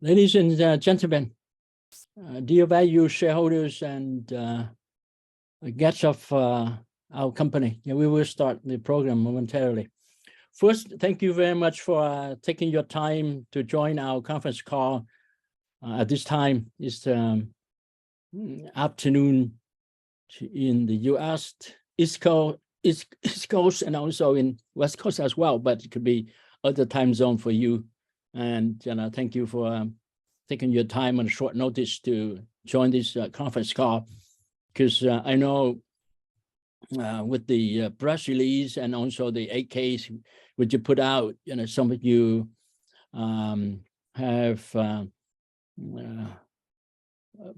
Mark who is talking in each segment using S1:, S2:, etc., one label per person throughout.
S1: Ladies and gentlemen, dear value shareholders and guests of our company, we will start the program momentarily. First, thank you very much for taking your time to join our conference call at this time. It's afternoon in the U.S., East Coast, and also in West Coast as well, but it could be other time zone for you. And thank you for taking your time on short notice to join this conference call, because I know with the press release and also the 8Ks which you put out, some of you have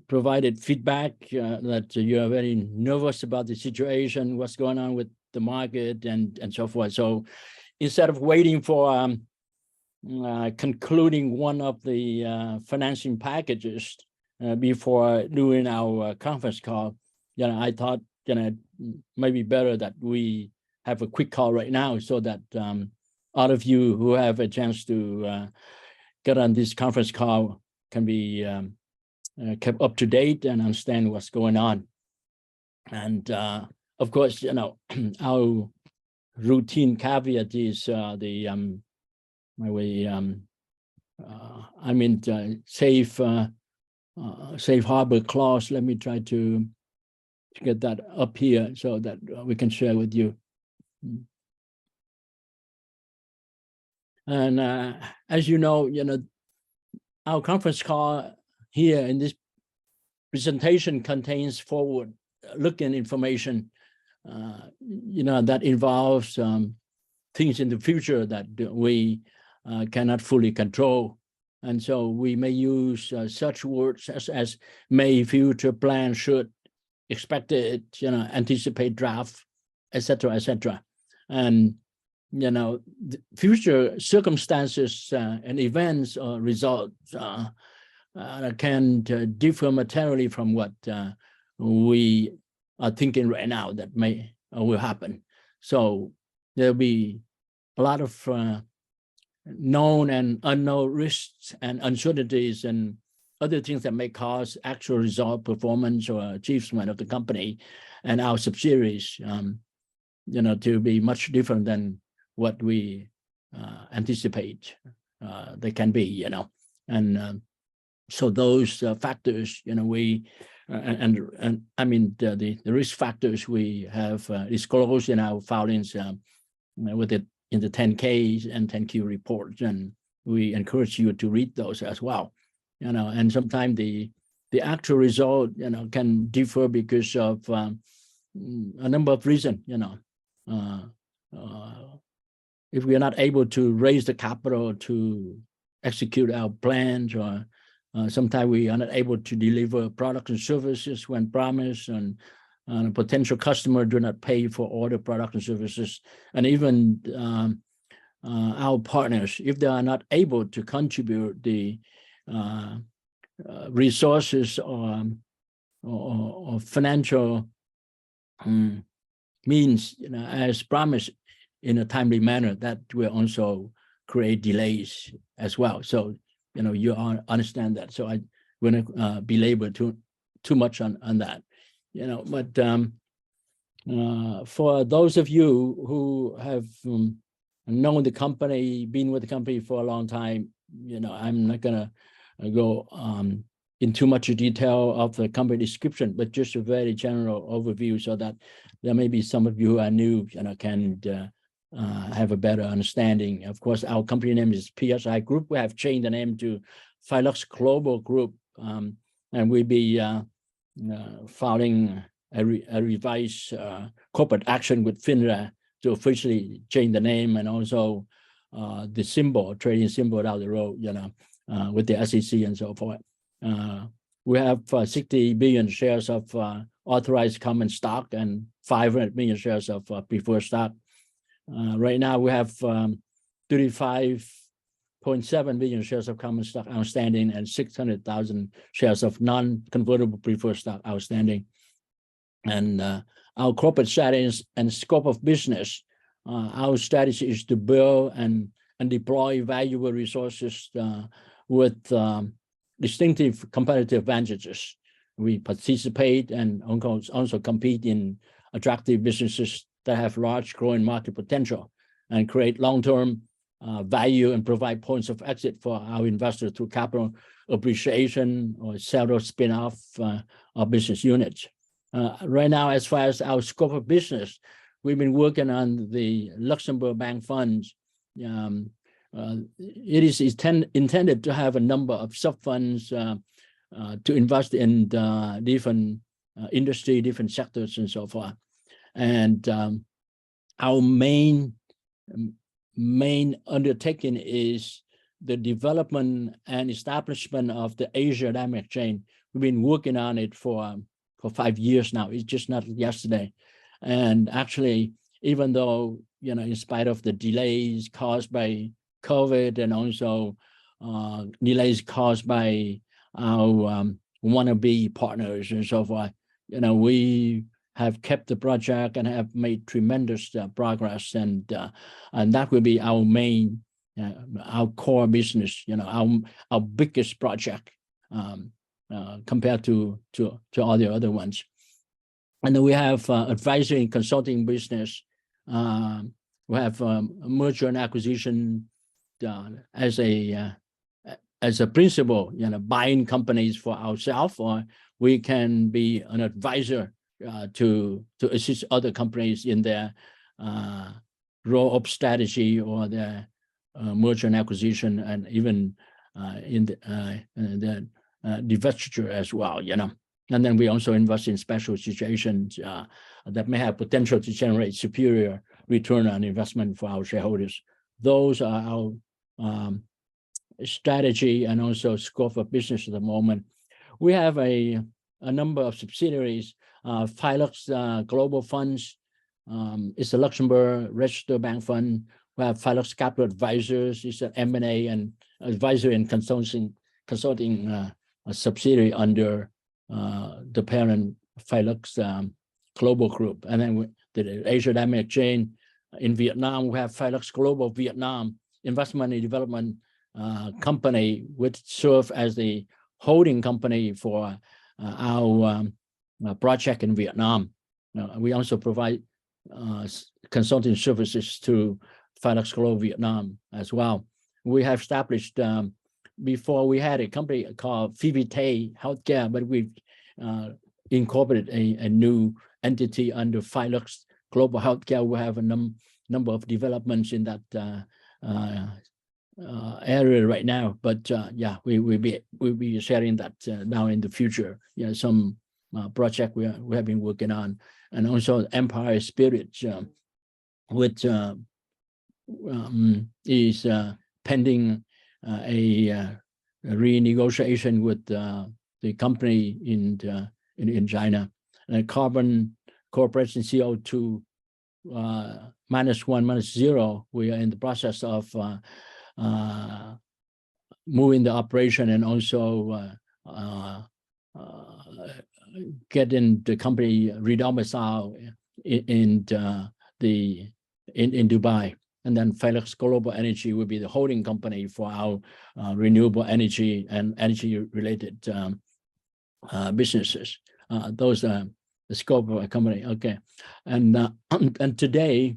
S1: provided feedback that you are very nervous about the situation, what's going on with the market and so forth. So instead of waiting for concluding one of the financing packages before doing our conference call, I thought it might be better that we have a quick call right now, so that all of you who have a chance to get on this conference call can be kept up to date and understand what's going on. And of course, our routine caveat is safe harbor clause. Let me try to get that up here so that we can share with you. And as you know, our conference call here in this presentation contains forward-looking information, that involves things in the future that we cannot fully control. And so we may use such words as may, future, plan, should, expected, anticipate, draft, etc., etc. And the future circumstances and events or results can differ materially from what we are thinking right now that may or will happen. So there'll be a lot of known and unknown risks and uncertainties and other things that may cause actual result, performance, or achievement of the company and our subsidiaries, to be much different than what we anticipate they can be, And so those factors, the risk factors we have disclosed in our filings with it in the 10Ks and 10Q reports, and we encourage you to read those as well. And sometimes the actual result, can differ because of a number of reasons. If we are not able to raise the capital to execute our plans, or sometimes we are not able to deliver products and services when promised, and a potential customer do not pay for all the products and services, and even our partners, if they are not able to contribute the resources or financial means, as promised in a timely manner, that will also create delays as well. So, you understand that. So I wouldn't belabor too much on that. But for those of you who have known the company, been with the company for a long time, I'm not gonna go in too much detail of the company description, but just a very general overview, so that there may be some of you who are new, can have a better understanding. Of course, our company name is PSI Group. We have changed the name to Philux Global Group, and we'll be filing a revised corporate action with FINRA to officially change the name, and also the symbol, trading symbol down the road, with the SEC and so forth. We have 60 billion shares of authorized common stock and 500 million shares of preferred stock. Right now, we have 35.7 million shares of common stock outstanding and 600,000 shares of non-convertible preferred stock outstanding. And our corporate strategy and scope of business, our strategy is to build and deploy valuable resources with distinctive competitive advantages. We participate and also compete in attractive businesses that have large growing market potential and create long-term value and provide points of exit for our investors through capital appreciation or sell or spin off our business units. Right now, as far as our scope of business, we've been working on the Luxembourg bank funds. It is intended to have a number of sub-funds to invest in different industry, different sectors, and so forth. And our main undertaking is the development and establishment of the Asia dynamic chain. We've been working on it for 5 years now. It's just not yesterday. And actually, even though, in spite of the delays caused by COVID and also delays caused by our wannabe partners and so forth, we have kept the project and have made tremendous progress, and that will be our main, our core business, our biggest project compared to all the other ones. And then we have advisory and consulting business. We have merger and acquisition as a principle, buying companies for ourselves, or we can be an advisor to assist other companies in their roll-up strategy or their merger and acquisition, and even in the divestiture as well, And then we also invest in special situations that may have potential to generate superior return on investment for our shareholders. Those are our strategy and also scope of business at the moment. We have a number of subsidiaries. Philux Global Funds is a Luxembourg registered bank fund. We have Philux Capital Advisors. It's an M&A and advisory and consulting subsidiary under the parent Philux Global Group. And then the Asia Dynamic Chain in Vietnam, we have Philux Global Vietnam Investment and Development Company, which serves as the holding company for our project in Vietnam. We also provide consulting services to Philux Global Vietnam as well. We have established, before we had a company called Vivite Healthcare, but we've incorporated a new entity under Philux Global Healthcare. We have a number of developments in that area right now, but we'll be sharing that now in the future. Some project we have been working on, and also Empire Spirit, which is pending a renegotiation with the company in China. And Carbon Corporation CO2 -1 -0. We are in the process of moving the operation and also getting the company redomiciled in Dubai. And then Philux Global Energy will be the holding company for our renewable energy and energy-related businesses. Those are the scope of our company. Okay, and today,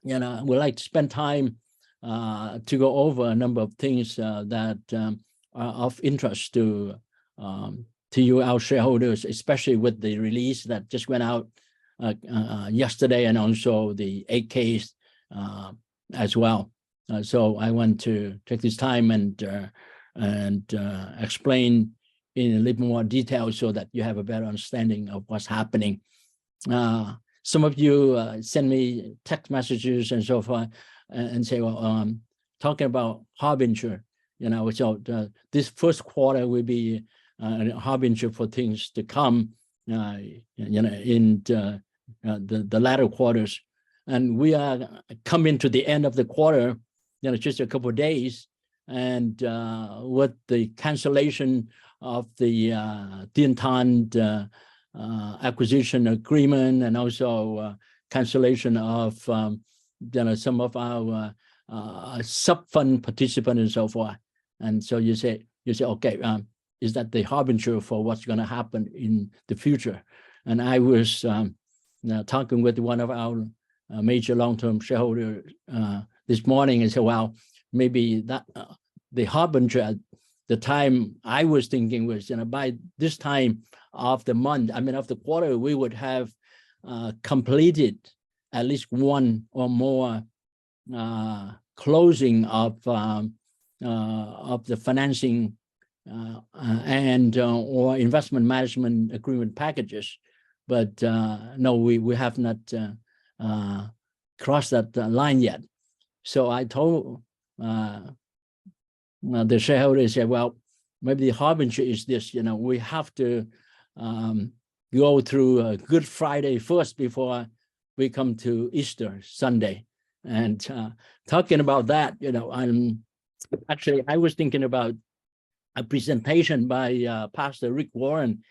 S1: we'd like to spend time to go over a number of things that are of interest to you, our shareholders, especially with the release that just went out yesterday, and also the 8Ks as well. So I want to take this time and explain in a little more detail so that you have a better understanding of what's happening. Some of you send me text messages and so forth and say, well, talking about Harbinger, so this first quarter will be a harbinger for things to come in the latter quarters. And we are coming to the end of the quarter, just a couple of days, and with the cancellation of the Dintan acquisition agreement, and also cancellation of some of our sub-fund participants and so forth. And so you say, okay, is that the harbinger for what's going to happen in the future? And I was talking with one of our major long-term shareholders this morning and said, well, maybe that the harbinger at the time I was thinking was, by this time of the month, of the quarter, we would have completed at least one or more closing of the financing and or investment management agreement packages. But no, we have not crossed that line yet. So I told the shareholders, said, well, maybe the harbinger is this, we have to go through Good Friday first before we come to Easter Sunday. And talking about that, I was thinking about a presentation by Pastor Rick Warren.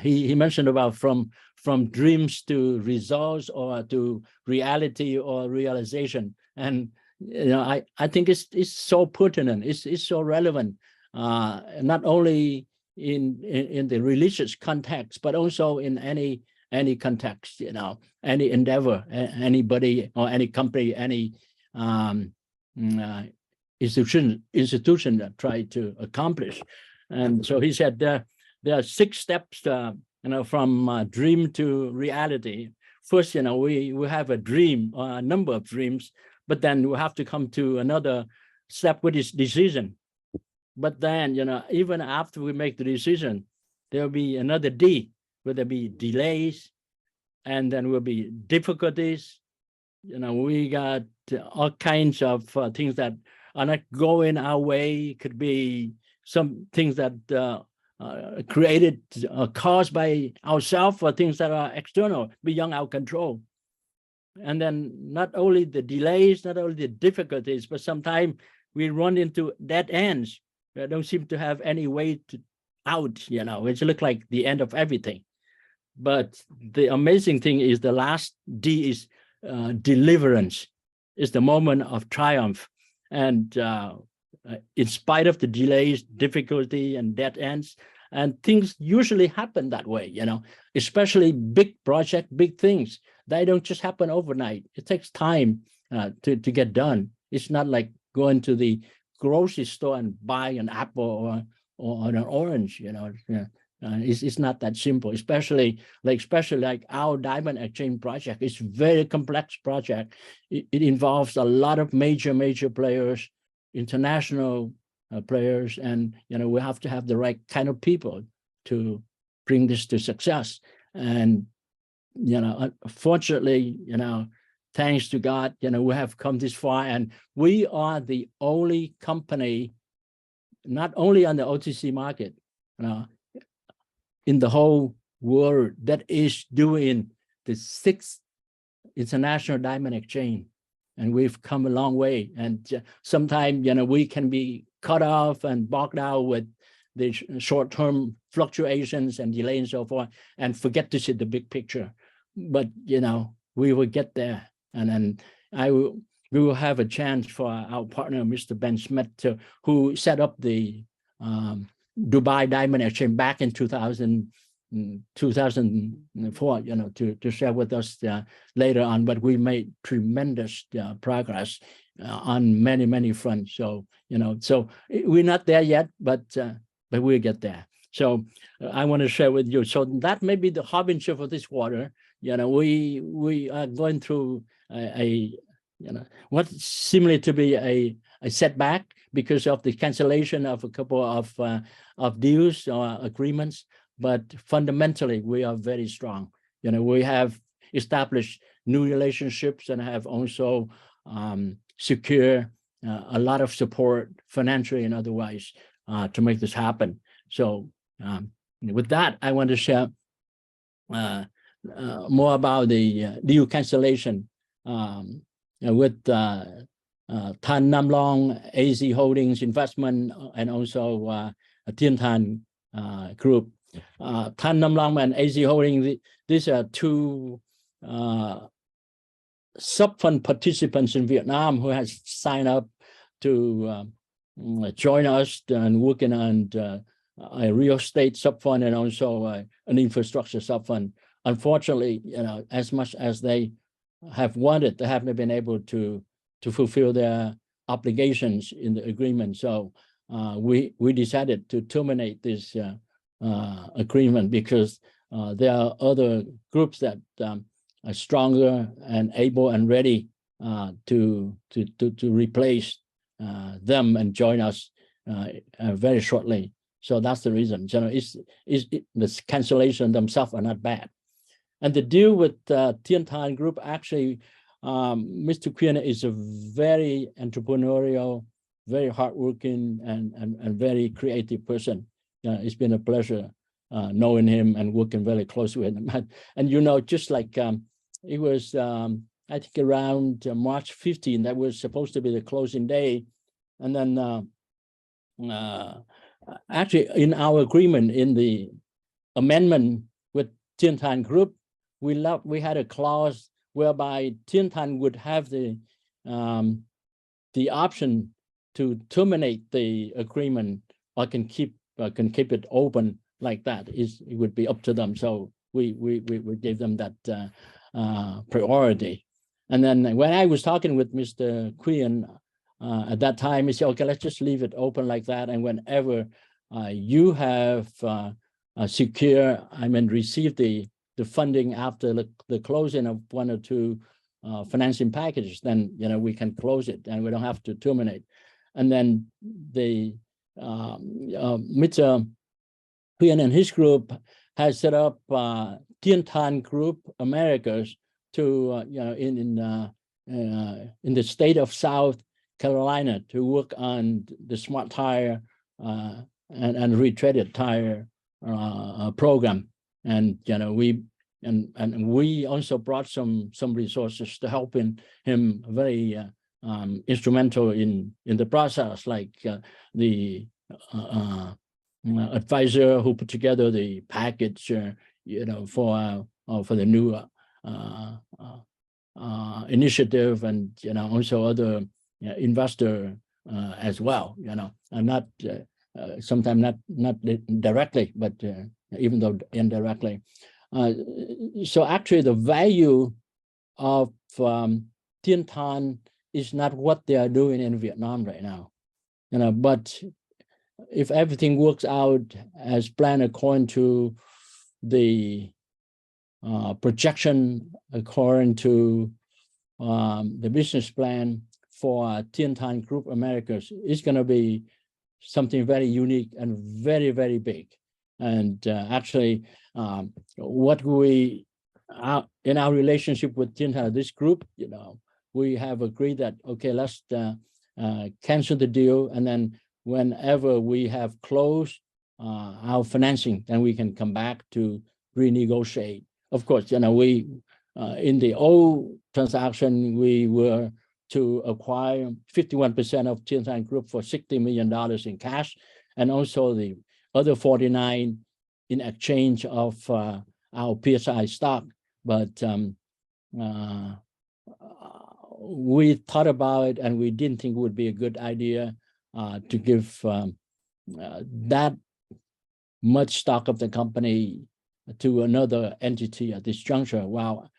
S1: He mentioned about from dreams to results, or to reality or realization. And I think it's so pertinent, it's so relevant, not only in the religious context, but also in any context, any endeavor, anybody or any company, any institution that try to accomplish. And so he said there are 6 steps, from dream to reality. First, we have a dream, or a number of dreams, but then we have to come to another step, which is decision. But then, even after we make the decision, there'll be another D, where there'll be delays, and then will be difficulties. We got all kinds of things that are not going our way. Could be some things that created, caused by ourselves, or things that are external, beyond our control. And then not only the delays, not only the difficulties, but sometimes we run into dead ends that don't seem to have any way out, it looks like the end of everything. But the amazing thing is the last D is deliverance, is the moment of triumph. And in spite of the delays, difficulty, and dead ends, and things usually happen that way, especially big project, big things. They don't just happen overnight. It takes time to get done. It's not like going to the grocery store and buy an apple or an orange, it's not that simple, especially like our diamond exchange project. It's a very complex project. It involves a lot of major players, international players, and we have to have the right kind of people to bring this to success. And fortunately, thanks to God, we have come this far, and we are the only company, not only on the OTC market, in the whole world, that is doing the 6th international diamond exchange. And we've come a long way. And sometimes, we can be cut off and bogged down with the short-term fluctuations and delay and so forth, and forget to see the big picture. But, we will get there. And then we will have a chance for our partner, Mr. Ben Smith, who set up the Dubai Diamond Exchange back in 2004, to share with us later on. But we made tremendous progress on many fronts. So, so we're not there yet, but we'll get there. So I want to share with you. So that may be the harbinger for this quarter. We are going through what similar to be a setback because of the cancellation of a couple of deals or agreements, but fundamentally we are very strong. We have established new relationships and have also secure a lot of support financially and otherwise to make this happen. So with that, I want to share more about the deal cancellation with Tan Nam Long, AZ Holdings Investment, and also Tien Than Group. Tan Nam Long and AZ Holdings, these are 2 sub-fund participants in Vietnam who has signed up to join us and working on a real estate subfund and also an infrastructure subfund. Unfortunately, as much as they have wanted, they haven't been able to fulfill their obligations in the agreement. So we decided to terminate this agreement because there are other groups that are stronger and able and ready to replace them and join us very shortly. So that's the reason. The cancellation themselves are not bad. And the deal with Thiên Thanh Group, actually, Mr. Quinn is a very entrepreneurial, very hardworking, and very creative person. It's been a pleasure knowing him and working very closely with him. And just like it was, I think around March 15, that was supposed to be the closing day. And then actually in our agreement, in the amendment with Thiên Thanh Group, we had a clause whereby Thiên Thanh would have the option to terminate the agreement or can keep it open like that. It would be up to them. So we gave them that priority. And then when I was talking with Mr. Quinn at that time, he said, okay, let's just leave it open like that. And whenever you have received the funding after the closing of one or two financing packages, then we can close it and we don't have to terminate. And then the Mr. Quinn and his group has set up Thiên Thanh Group Americas to in the state of South Carolina to work on the smart tire and retreaded tire program. And we also brought some resources to helping him, very instrumental in the process, like the advisor who put together the package, for the new initiative, and also other investor as well. And not sometimes not directly, but even though indirectly. So actually, the value of Thiên Thanh is not what they are doing in Vietnam right now, but if everything works out as planned according to the projection, according to the business plan for Thiên Thanh Group Americas, is going to be something very unique and very, very big. And actually, what we in our relationship with Thiên Thanh, this group, we have agreed that, okay, let's cancel the deal, and then whenever we have closed our financing, then we can come back to renegotiate. Of course, we in the old transaction, we were to acquire 51% of Thiên Thanh Group for $60 million in cash, and also the other 49 in exchange of our PSI stock. But we thought about it, and we didn't think it would be a good idea to give that much stock of the company to another entity at this juncture, while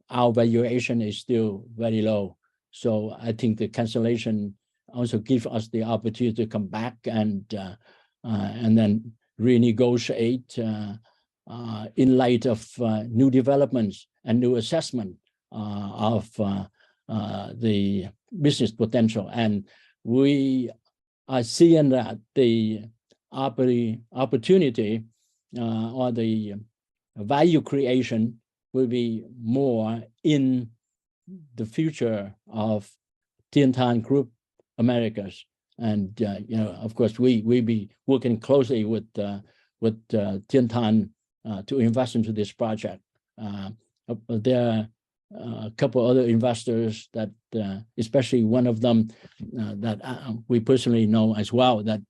S1: our valuation is still very low. So I think the cancellation also gives us the opportunity to come back and then renegotiate in light of new developments and new assessment of the business potential. And we are seeing that the opportunity or the value creation will be more in the future of Thiên Thanh Group Americas. And of course, we be working closely with Thiên Thanh to invest into this project. There are a couple other investors that, especially one of them that we personally know as well, that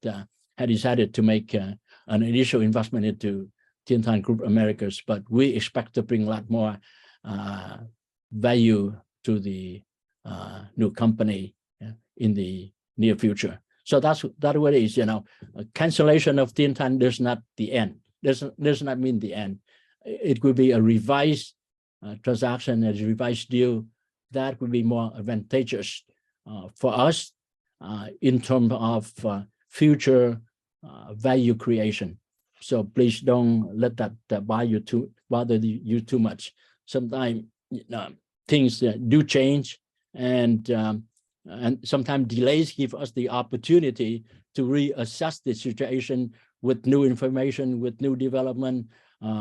S1: had decided to make an initial investment into Thiên Thanh Group Americas, but we expect to bring a lot more value to the new company in the near future. So that's what it is. A cancellation of the intent is not the end. Does not mean the end. It could be a revised transaction, a revised deal that would be more advantageous for us in terms of future value creation. So please don't let that bother you too much. Sometimes things do change, and sometimes delays give us the opportunity to reassess the situation with new information, with new development,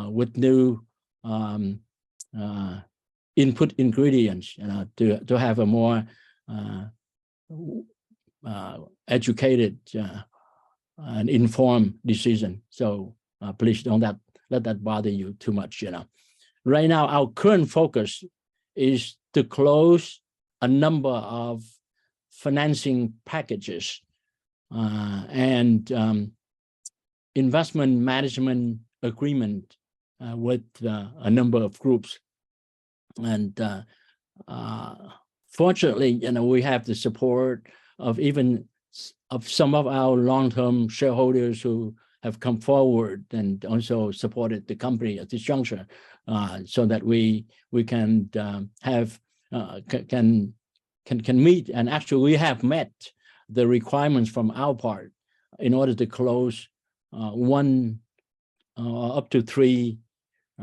S1: with new input ingredients, to have a more educated and informed decision. So please don't let that bother you too much. Right now, our current focus is to close a number of financing packages and investment management agreement with a number of groups. And fortunately, we have the support of some of our long-term shareholders who have come forward and also supported the company at this juncture, so that we can meet, and actually we have met the requirements from our part in order to close one up to 3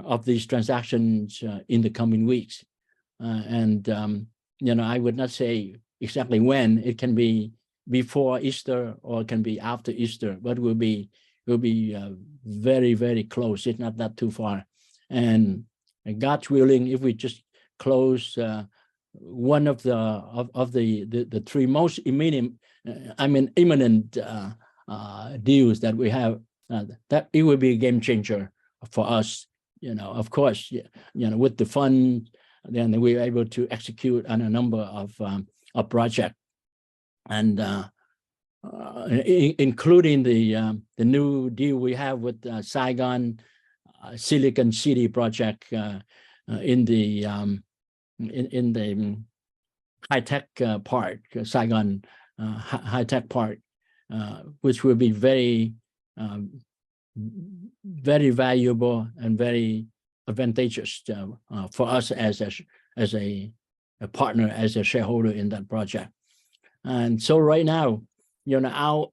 S1: of these transactions in the coming weeks. And I would not say exactly when. It can be before Easter or it can be after Easter, but will be very, very close. It's not that too far. And God's willing, if we just close one of the 3 most imminent deals that we have, that it will be a game changer for us. Of course, with the fund, then we're able to execute on a number of projects, and including the new deal we have with Saigon Silicon City project in the high-tech part, Saigon high-tech part, which will be very very valuable and very advantageous for us as a partner, as a shareholder in that project. And so right now, our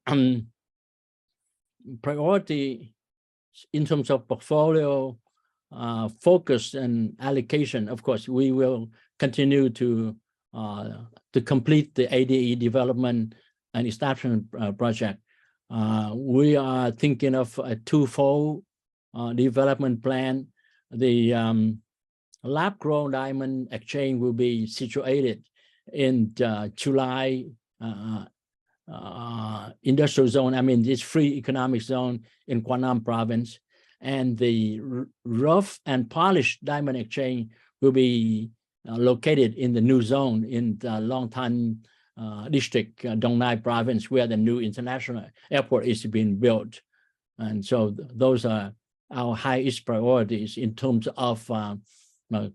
S1: priority in terms of portfolio focus and allocation, of course, we will continue to complete the ADE development and establishment project. We are thinking of a 2-fold development plan. The lab-grown diamond exchange will be situated in July industrial zone, this free economic zone in Quang Nam province. And the rough and polished diamond exchange will be located in the new zone in the Long Tan district, Dong Nai province, where the new international airport is being built. And so those are our highest priorities in terms of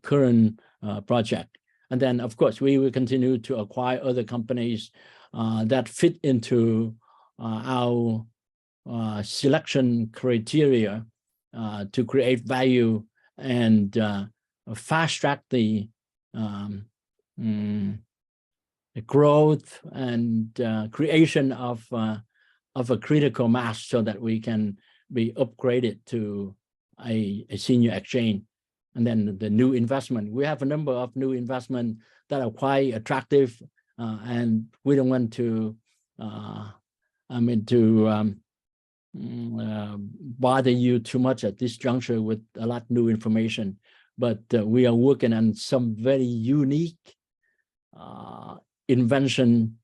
S1: current project. And then, of course, we will continue to acquire other companies that fit into our selection criteria to create value and fast track the growth and creation of a critical mass, so that we can be upgraded to a senior exchange. And then the new investment, we have a number of new investment that are quite attractive, and we don't want to bother you too much at this juncture with a lot of new information. But we are working on some very unique invention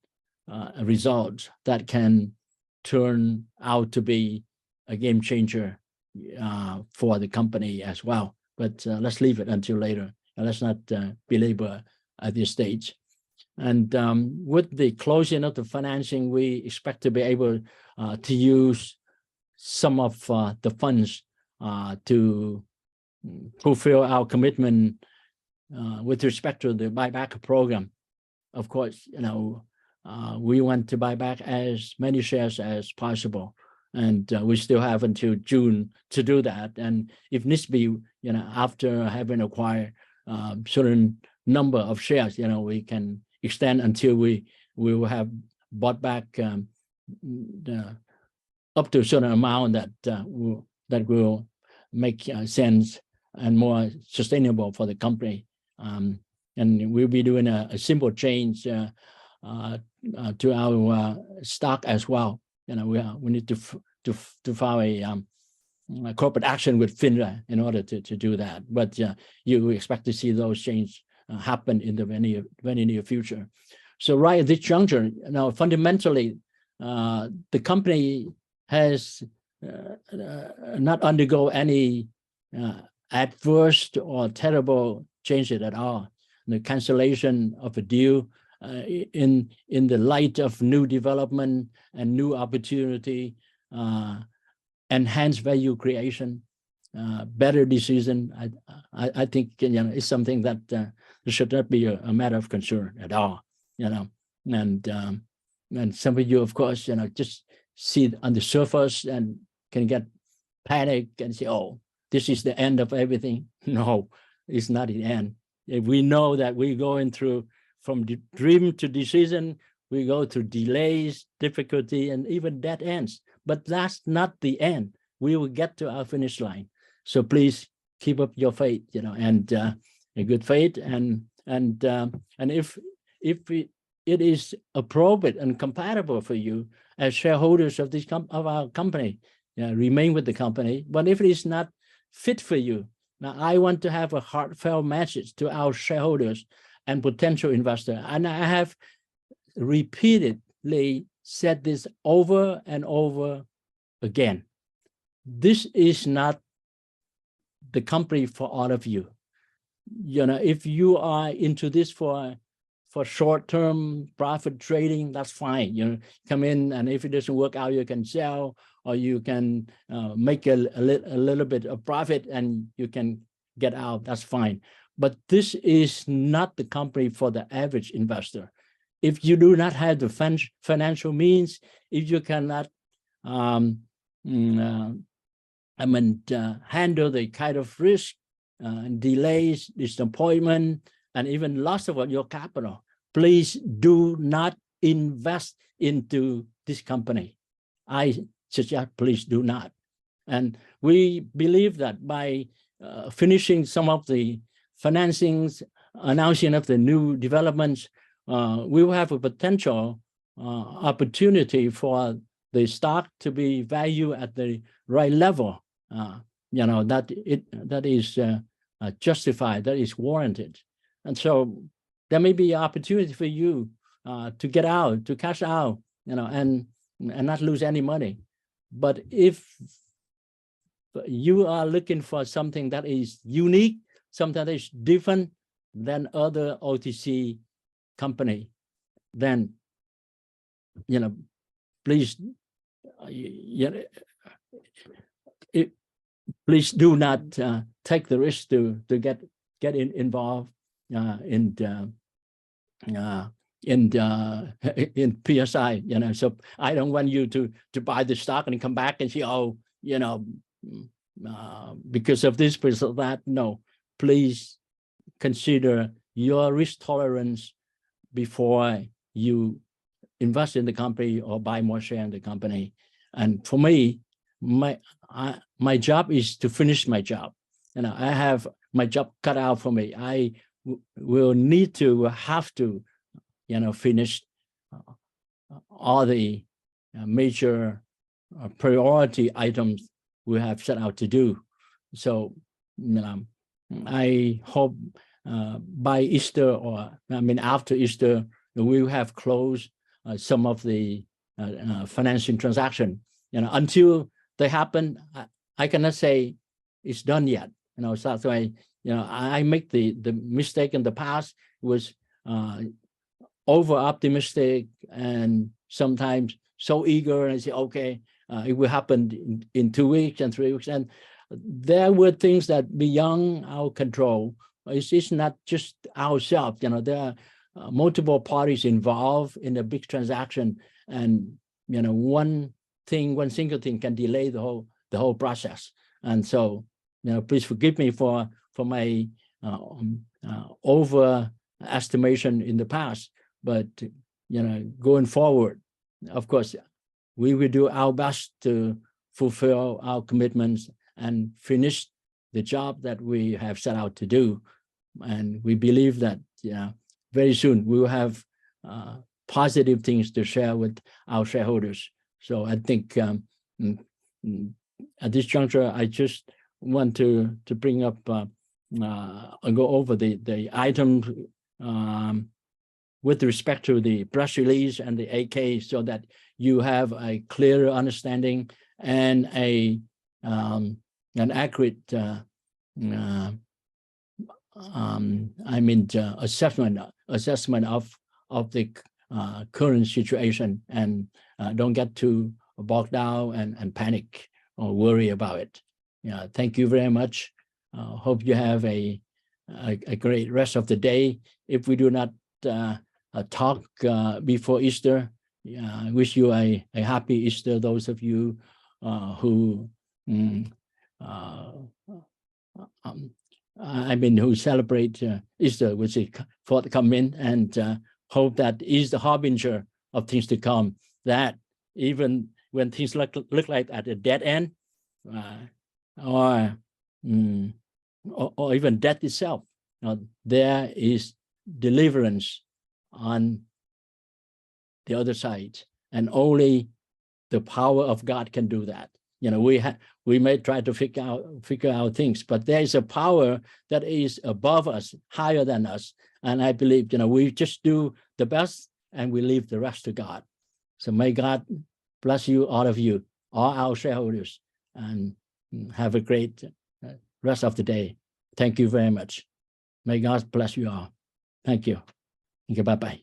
S1: results that can turn out to be a game changer for the company as well. But let's leave it until later, and let's not belabor at this stage. And with the closing of the financing, we expect to be able to use some of the funds to fulfill our commitment with respect to the buyback program. Of course, we want to buy back as many shares as possible. And we still have until June to do that. And if needs be, after having acquired certain number of shares, we can extend until we will have bought back up to a certain amount that will make sense and more sustainable for the company. And we'll be doing a simple change to our stock as well. We need to file a corporate action with FINRA in order to do that. But you expect to see those changes happen in the very near future. So right at this juncture, fundamentally, the company has not undergo any adverse or terrible changes at all. The cancellation of a deal in the light of new development and new opportunity, enhanced value creation, better decision. I think it's something that should not be a matter of concern at all. And some of you, of course, just see on the surface and can get panicked and say, "Oh, this is the end of everything." No, it's not the end. If we know that we're going through from the dream to decision, we go through delays, difficulty, and even dead ends. But that's not the end. We will get to our finish line. So please keep up your faith, and a good faith. And if it is appropriate and compatible for you as shareholders of this of our company, remain with the company. But if it is not fit for you, now I want to have a heartfelt message to our shareholders and potential investor. And I have repeatedly said this over and over again. This is not the company for all of you. If you are into this for short-term profit trading, that's fine. Come in, and if it doesn't work out, you can sell, or you can make a little bit of profit and you can get out. That's fine. But this is not the company for the average investor. If you do not have the financial means, if you cannot handle the kind of risk, delays, disappointment, and even loss of your capital, please do not invest into this company. I suggest please do not. And we believe that by finishing some of the financings, announcing of the new developments, we will have a potential opportunity for the stock to be valued at the right level, that is justified, that is warranted. And so there may be an opportunity for you to get out, to cash out, and not lose any money. But if you are looking for something that is unique, something that is different than other OTC company, then please please do not take the risk to get involved in PSI. So I don't want you to buy the stock and come back and say, "Oh, because of this, because of that." No, please consider your risk tolerance before you invest in the company or buy more share in the company. And for me, my job is to finish my job. I have my job cut out for me. I will have to finish all the major priority items we have set out to do. So I hope by Easter, or after Easter, we will have closed some of the financing transaction. Until they happen, I cannot say it's done yet. So that's why I make the mistake in the past, was over optimistic and sometimes so eager, and I say, okay, it will happen in 2 weeks and 3 weeks. And there were things that beyond our control. It's not just ourselves. There are multiple parties involved in a big transaction, and one single thing can delay the whole process. And so please forgive me for my overestimation in the past, but going forward, of course, we will do our best to fulfill our commitments and finish the job that we have set out to do. And we believe that very soon we will have positive things to share with our shareholders. So I think at this juncture, I just want to bring up and go over the items with respect to the press release and the 8K, so that you have a clearer understanding and an accurate assessment of the current situation, and don't get too bogged down and panic or worry about it. Thank you very much. Hope you have a great rest of the day. If we do not talk before Easter, I wish you a happy Easter, those of you who who celebrate Easter, which is forthcoming, and hope that is the harbinger of things to come, that even when things look like at a dead end, or even death itself, there is deliverance on the other side, and only the power of God can do that. We may try to figure out things, but there is a power that is above us, higher than us, and I believe we just do the best and we leave the rest to God. So may God bless you, all of you, all our shareholders, and have a great rest of the day. Thank you very much. May God bless you all. Thank you. Bye-bye.